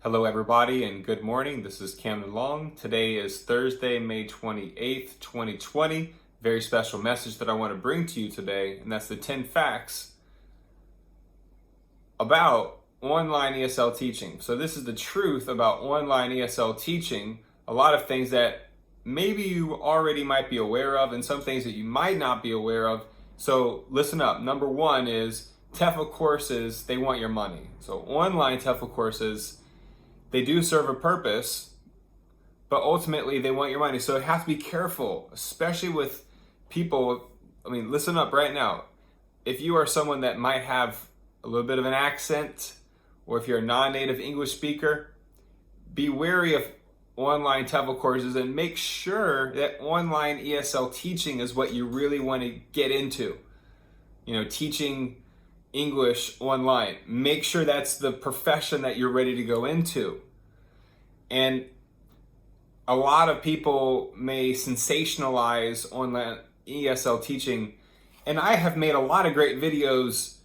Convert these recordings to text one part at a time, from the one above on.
Hello everybody and good morning. This is Camden Long. Today is Thursday, May 28th, 2020. Very special message that I want to bring to you today, and that's the 10 facts about online ESL teaching. So this is the truth about online ESL teaching. A lot of things that maybe you already might be aware of and some things that you might not be aware of. So listen up. Number one is TEFL courses, they want your money. So online TEFL courses, they do serve a purpose, but ultimately they want your money. So you have to be careful, especially with people. I mean, listen up right now. If you are someone that might have a little bit of an accent, or if you're a non-native English speaker, be wary of online TEFL courses and make sure that online ESL teaching is what you really want to get into. You know, teaching English online. Make sure that's the profession that you're ready to go into. And a lot of people may sensationalize online ESL teaching, and I have made a lot of great videos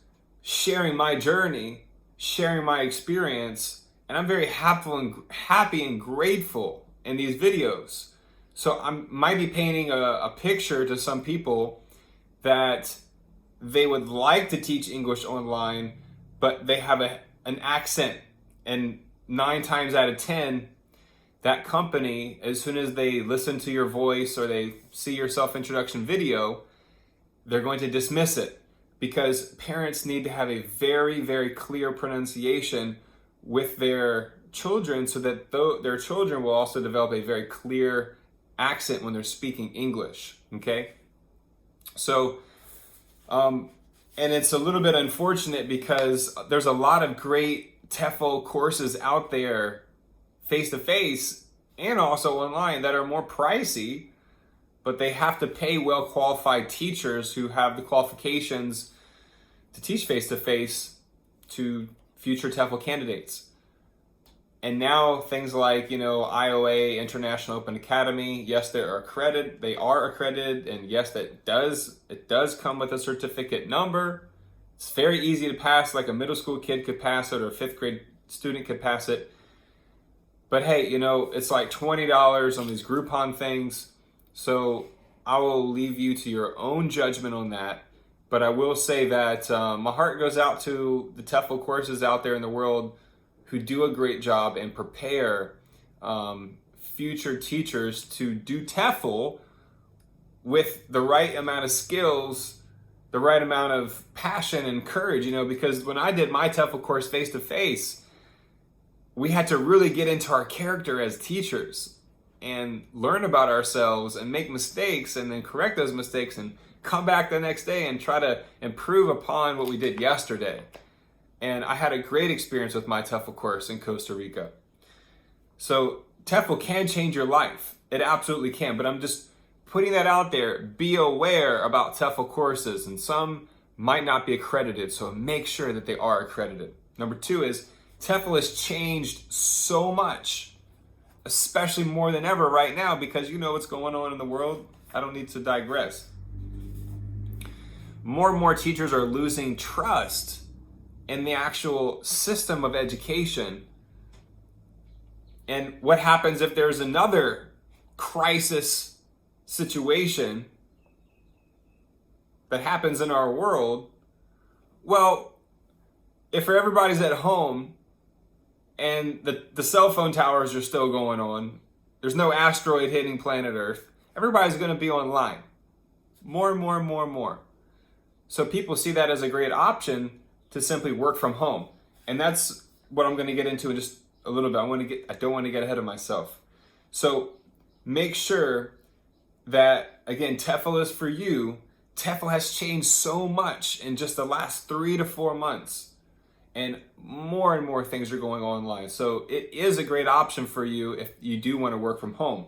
sharing my journey, sharing my experience, and I'm very happy and grateful in these videos. So I might be painting a picture to some people that they would like to teach English online, but they have an accent, and 9 times out of 10, that company, as soon as they listen to your voice or they see your self-introduction video, they're going to dismiss it, because parents need to have a very, very clear pronunciation with their children so that their children will also develop a very clear accent when they're speaking English, okay? So, and it's a little bit unfortunate because there's a lot of great TEFL courses out there face-to-face and also online that are more pricey, but they have to pay well-qualified teachers who have the qualifications to teach face-to-face to future TEFL candidates. And now things like, IOA, International Open Academy, yes, they are accredited, and yes, it does come with a certificate number. It's very easy to pass, like a middle school kid could pass it or a 5th grade student could pass it. But hey, it's like $20 on these Groupon things. So I will leave you to your own judgment on that. But I will say that my heart goes out to the TEFL courses out there in the world who do a great job and prepare future teachers to do TEFL with the right amount of skills, the right amount of passion and courage, because when I did my TEFL course face-to-face, we had to really get into our character as teachers and learn about ourselves and make mistakes and then correct those mistakes and come back the next day and try to improve upon what we did yesterday. And I had a great experience with my TEFL course in Costa Rica. So TEFL can change your life. It absolutely can. But I'm just putting that out there. Be aware about TEFL courses, and some might not be accredited. So make sure that they are accredited. Number 2 is TEFL has changed so much, especially more than ever right now, because you know what's going on in the world. I don't need to digress. More and more teachers are losing trust in the actual system of education. And what happens if there's another crisis situation that happens in our world? Well, if everybody's at home and the cell phone towers are still going on, there's no asteroid hitting planet Earth, everybody's going to be online. More and more and more and more. So people see that as a great option to simply work from home. And that's what I'm going to get into in just a little bit. I don't want to get ahead of myself. So make sure that, again, TEFL is for you. TEFL has changed so much in just the last 3 to 4 months. And more things are going online. So it is a great option for you if you do want to work from home.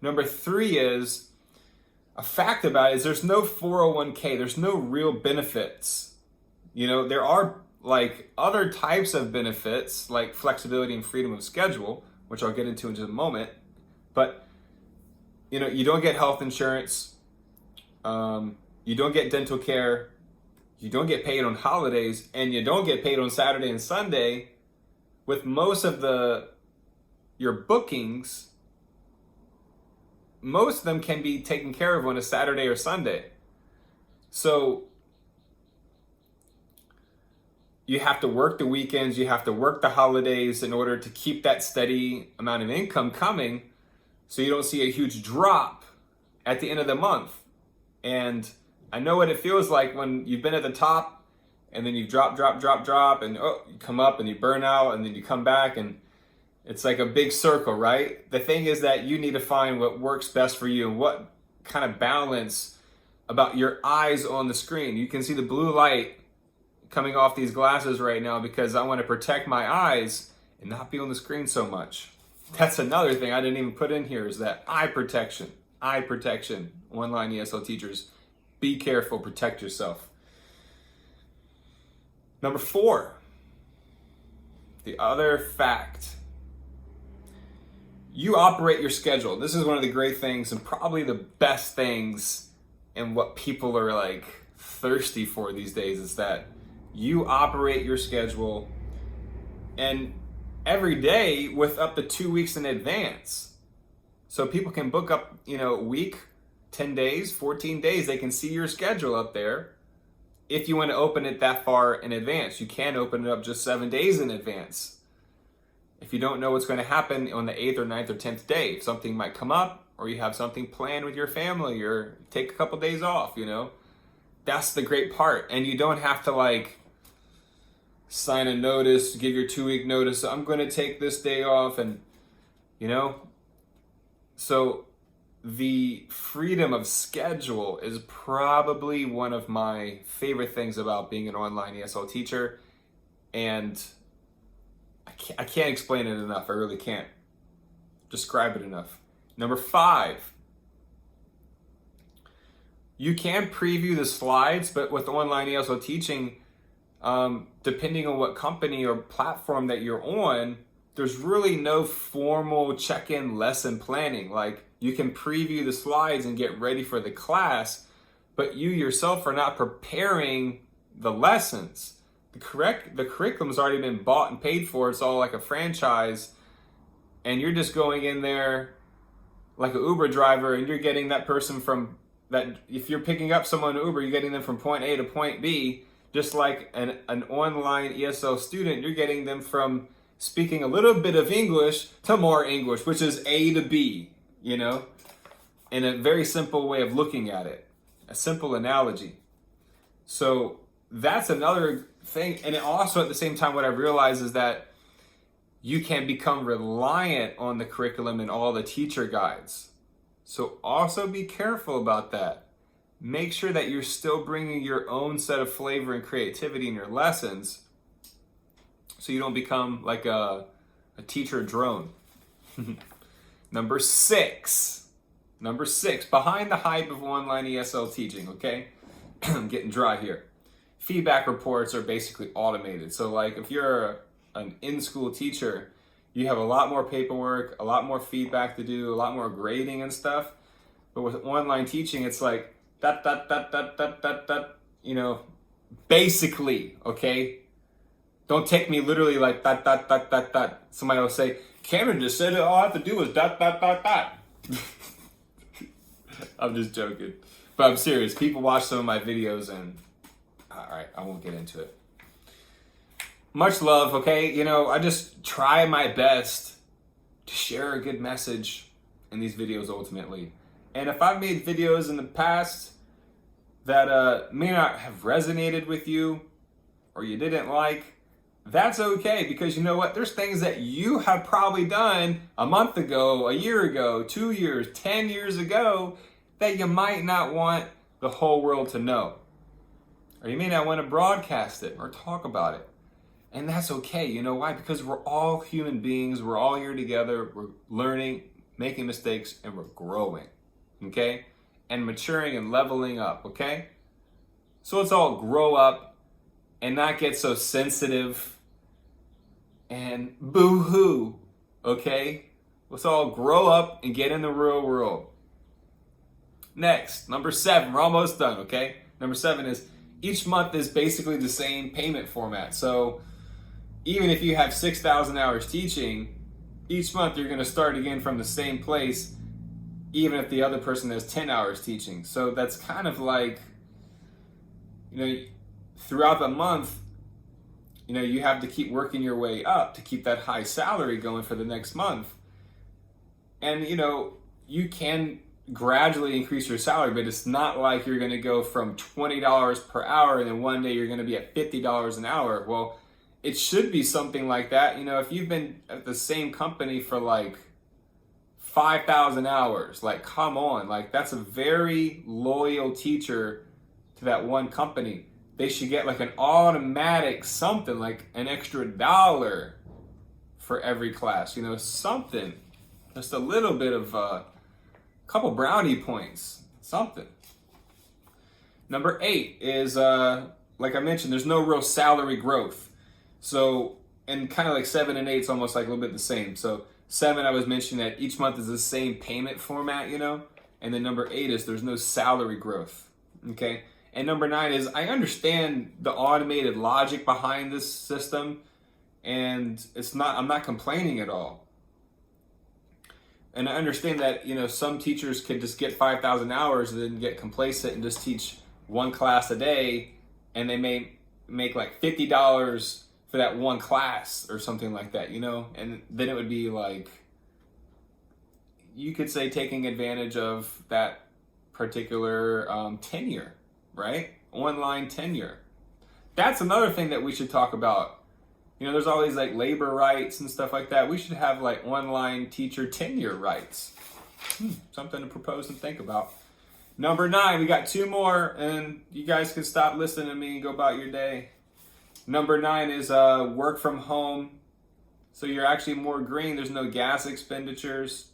Number 3 is, a fact about it is there's no 401k. There's no real benefits. There are like other types of benefits like flexibility and freedom of schedule, which I'll get into in just a moment. But, you don't get health insurance. You don't get dental care. You don't get paid on holidays, and you don't get paid on Saturday and Sunday, with most of your bookings, most of them can be taken care of on a Saturday or Sunday. So you have to work the weekends, you have to work the holidays in order to keep that steady amount of income coming, so you don't see a huge drop at the end of the month. And I know what it feels like when you've been at the top and then you drop, and you come up and you burn out, and then you come back, and it's like a big circle, right? The thing is that you need to find what works best for you and what kind of balance about your eyes on the screen. You can see the blue light coming off these glasses right now because I want to protect my eyes and not be on the screen so much. That's another thing I didn't even put in here, is that eye protection. Eye protection. Online ESL teachers, be careful, protect yourself. Number 4, the other fact. You operate your schedule. This is one of the great things and probably the best things, and what people are like thirsty for these days, is that you operate your schedule, and every day with up to 2 weeks in advance. So people can book up, a week, 10 days, 14 days. They can see your schedule up there. If you want to open it that far in advance, you can open it up just 7 days in advance. If you don't know what's going to happen on the 8th or 9th or 10th day, if something might come up, or you have something planned with your family, or take a couple days off, that's the great part. And you don't have to sign a notice, give your 2-week notice. I'm going to take this day off, and so the freedom of schedule is probably one of my favorite things about being an online ESL teacher, and I can't explain it enough. I really can't describe it enough. Number 5, you can preview the slides, but with online ESL teaching, depending on what company or platform that you're on, there's really no formal check-in lesson planning. Like, you can preview the slides and get ready for the class, but you yourself are not preparing the lessons. The curriculum's already been bought and paid for. It's all like a franchise, and you're just going in there like an Uber driver, and you're getting that person from that. If you're picking up someone in Uber, you're getting them from point A to point B. Just like an online ESL student, you're getting them from speaking a little bit of English to more English, which is A to B, in a very simple way of looking at it, a simple analogy. So that's another thing. And also at the same time, what I've realized is that you can become reliant on the curriculum and all the teacher guides. So also be careful about that. Make sure that you're still bringing your own set of flavor and creativity in your lessons, so you don't become like a teacher drone. Number 6, behind the hype of online ESL teaching, okay? I'm getting dry here. Feedback reports are basically automated. So like if you're an in-school teacher, you have a lot more paperwork, a lot more feedback to do, a lot more grading and stuff. But with online teaching, it's like, basically, okay? Don't take me literally like that. Somebody will say, Cameron just said all I have to do is . I'm just joking. But I'm serious. People watch some of my videos and, all right, I won't get into it. Much love, okay? I just try my best to share a good message in these videos ultimately. And if I've made videos in the past that may not have resonated with you, or you didn't like, that's okay, because you know what? There's things that you have probably done a month ago, a year ago, 2 years, 10 years ago that you might not want the whole world to know. Or you may not want to broadcast it or talk about it. And that's okay. You know why? Because we're all human beings. We're all here together. We're learning, making mistakes, and we're growing. Okay? And maturing and leveling up. Okay? So let's all grow up and not get so sensitive and boo-hoo. Okay? Let's all grow up and get in the real world. Next, number 7. We're almost done, okay? Number 7 is each month is basically the same payment format. So even if you have 6,000 hours teaching, each month you're going to start again from the same place, even if the other person has 10 hours teaching. So that's kind of like, throughout the month, you have to keep working your way up to keep that high salary going for the next month. And, you can gradually increase your salary, but it's not like you're going to go from $20 per hour and then one day you're going to be at $50 an hour. Well, it should be something like that. If you've been at the same company for like 5,000 hours, like, come on, like, that's a very loyal teacher to that one company. They should get like an automatic something, like an extra $1 for every class, something, just a little bit of a couple brownie points, something. Number 8 is, like I mentioned, there's no real salary growth. So, and kind of like 7 and 8 is almost like a little bit the same. So 7, I was mentioning that each month is the same payment format, and then number 8 is there's no salary growth, okay? And number 9 is I understand the automated logic behind this system, and I'm not complaining at all. And I understand that, some teachers could just get 5,000 hours and then get complacent and just teach one class a day, and they may make like $50 for that one class or something like that, and then it would be like, you could say, taking advantage of that particular tenure, right? Online tenure. That's another thing that we should talk about. There's always like labor rights and stuff like that. We should have like online teacher tenure rights. Something to propose and think about. Number 9, we got 2 more, and you guys can stop listening to me and go about your day. Number 9 is work from home. So you're actually more green. There's no gas expenditures.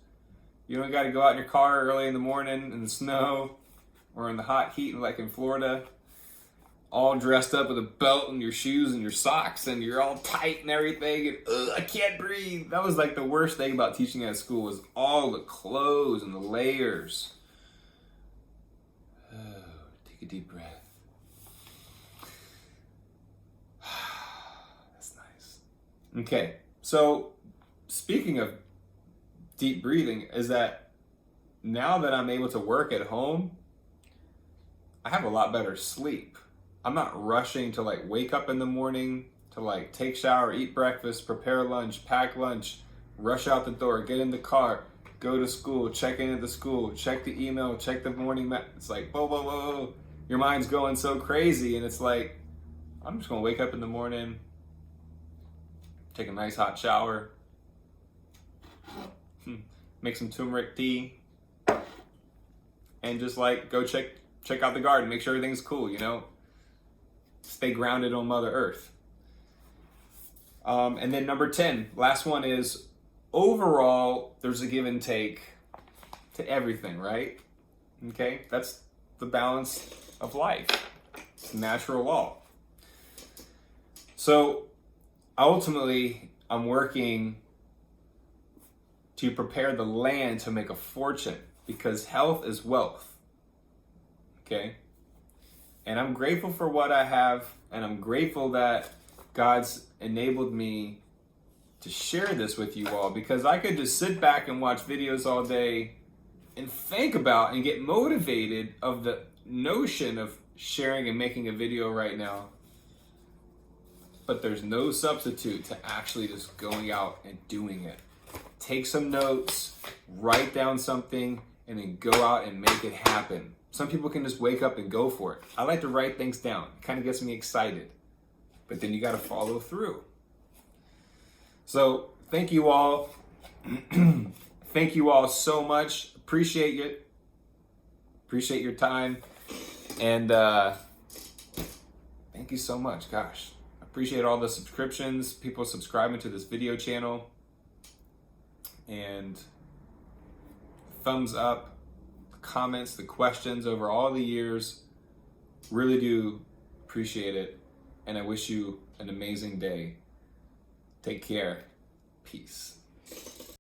You don't got to go out in your car early in the morning in the snow or in the hot heat like in Florida, all dressed up with a belt and your shoes and your socks, and you're all tight and everything, and I can't breathe. That was like the worst thing about teaching at school, was all the clothes and the layers. Take a deep breath. That's nice. Okay, so speaking of deep breathing, is that now that I'm able to work at home, I have a lot better sleep. I'm not rushing to like wake up in the morning to like take shower, eat breakfast, prepare lunch, pack lunch, rush out the door, get in the car, go to school, check in at the school, check the email, check the morning. It's like, whoa. Your mind's going so crazy, and it's like, I'm just gonna wake up in the morning, take a nice hot shower, make some turmeric tea, and just like go check out the garden, make sure everything's cool, Stay grounded on Mother Earth. And then number 10, last one is, overall, there's a give and take to everything, right? Okay, that's the balance of life. It's natural law. So ultimately, I'm working to prepare the land to make a fortune, because health is wealth. Okay? And I'm grateful for what I have, and I'm grateful that God's enabled me to share this with you all, because I could just sit back and watch videos all day and think about and get motivated of the notion of sharing and making a video right now. But there's no substitute to actually just going out and doing it. Take some notes, write down something, and then go out and make it happen. Some people can just wake up and go for it. I like to write things down. It kind of gets me excited. But then you got to follow through. So thank you all. Thank you all so much. Appreciate it. Appreciate your time. And thank you so much. Gosh, I appreciate all the subscriptions, people subscribing to this video channel. And thumbs up. Comments, the questions over all the years. Really do appreciate it. And I wish you an amazing day. Take care. Peace.